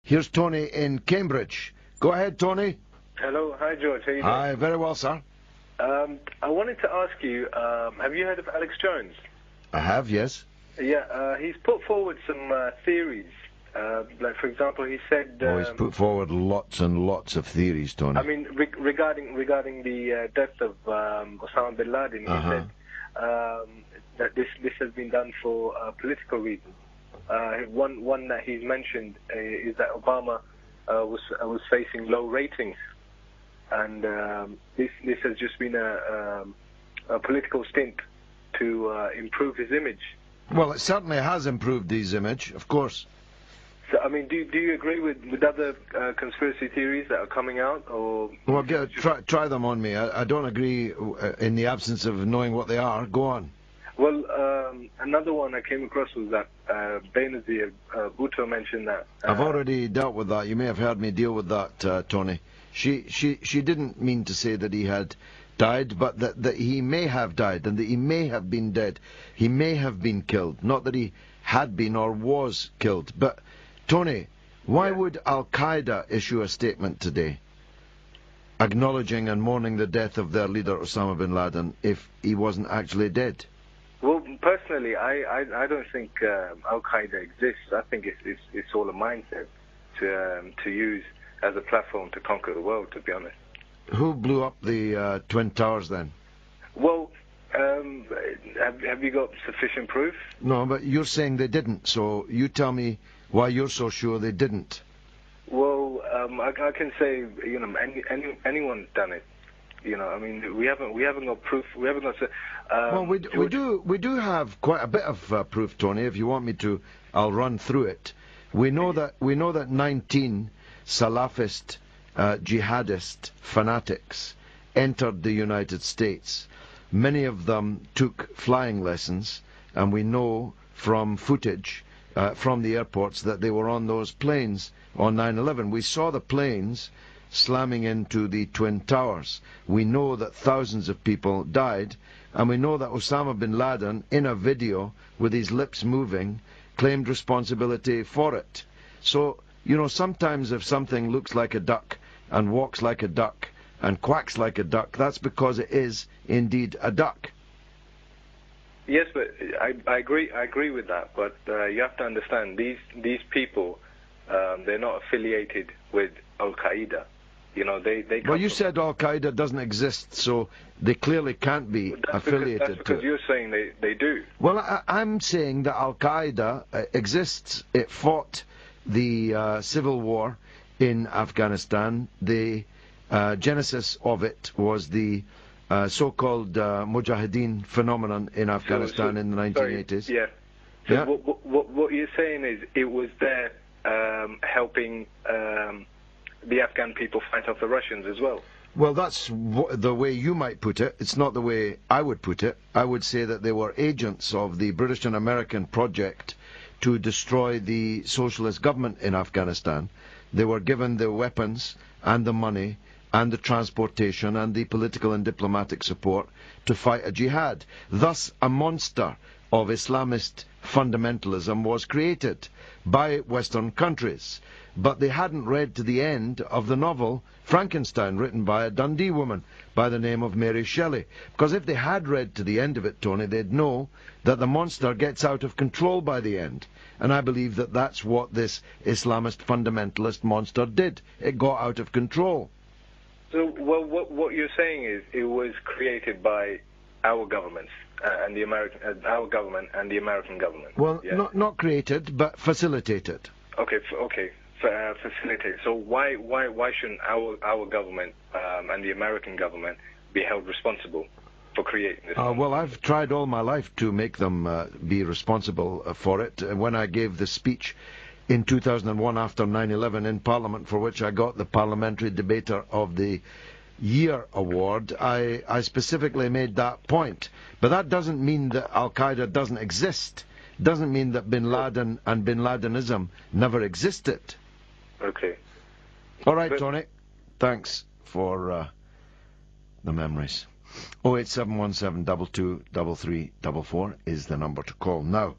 Here's Tony in Cambridge. Go ahead, Tony. Hello, hi George, how you doing? Hi, very well, sir. I wanted to ask you, have you heard of Alex Jones? I have, yes. Yeah, he's put forward some theories. Like, for example, he said... he's put forward lots and lots of theories, Tony. I mean, regarding the death of Osama bin Laden, he said that this has been done for political reasons. One that he's mentioned is that Obama was facing low ratings, and this has just been a political stint to improve his image. Well, it certainly has improved his image, of course. So, I mean, do you agree with other conspiracy theories that are coming out, or? Well, try them on me. I don't agree in the absence of knowing what they are. Go on. Well, another one I came across was that Benazir Bhutto mentioned that. I've already dealt with that. You may have heard me deal with that, Tony. She didn't mean to say that he had died, but that he may have died and that he may have been dead. He may have been killed. Not that he had been or was killed. But, Tony, why would Al-Qaeda issue a statement today acknowledging and mourning the death of their leader Osama bin Laden if he wasn't actually dead? Well, personally, I don't think Al-Qaeda exists. I think it's all a mindset to use as a platform to conquer the world, to be honest. Who blew up the Twin Towers then? Well, have you got sufficient proof? No, but you're saying they didn't, so you tell me why you're so sure they didn't. Well, I can say, you know, anyone's done it. You know, I mean, we haven't got proof. We haven't got. Well, we do have quite a bit of proof, Tony. If you want me to, I'll run through it. We know that 19 Salafist jihadist fanatics entered the United States. Many of them took flying lessons, and we know from footage from the airports that they were on those planes on 9/11. We saw the planes slamming into the Twin Towers. We know that thousands of people died, and we know that Osama bin Laden, in a video with his lips moving, claimed responsibility for it. So, you know, sometimes if something looks like a duck and walks like a duck and quacks like a duck, that's because it is indeed a duck. Yes, but I agree with that. But you have to understand, these people, they're not affiliated with Al-Qaeda. You know, they well, you said Al-Qaeda doesn't exist, so they clearly can't be affiliated. That's because you're saying they do. Well, I'm saying that Al-Qaeda exists. It fought the civil war in Afghanistan. The genesis of it was the so-called Mujahideen phenomenon in Afghanistan in the 1980s. Sorry, yeah. So yeah? What you're saying is it was there helping the Afghan people fight off the Russians as well. Well, that's the way you might put it. It's not the way I would put it. I would say that they were agents of the British and American project to destroy the socialist government in Afghanistan. They were given the weapons and the money and the transportation and the political and diplomatic support to fight a jihad. Thus, a monster of Islamist fundamentalism was created by Western countries. But they hadn't read to the end of the novel Frankenstein, written by a Dundee woman by the name of Mary Shelley. Because if they had read to the end of it, Tony, they'd know that the monster gets out of control by the end. And I believe that that's what this Islamist fundamentalist monster did. It got out of control. So, well, what you're saying is it was created by our governments and the American, our government and the American government. Well, yeah? not created, but facilitated. Okay. Facilitate. So why shouldn't our government and the American government be held responsible for creating this? Well, I've tried all my life to make them be responsible for it. When I gave the speech in 2001 after 9/11 in Parliament, for which I got the Parliamentary Debater of the Year award, I specifically made that point. But that doesn't mean that Al-Qaeda doesn't exist. Doesn't mean that bin Laden and bin Ladenism never existed. Okay. All right, Tony. Thanks for the memories. 08717 223344 is the number to call. Now,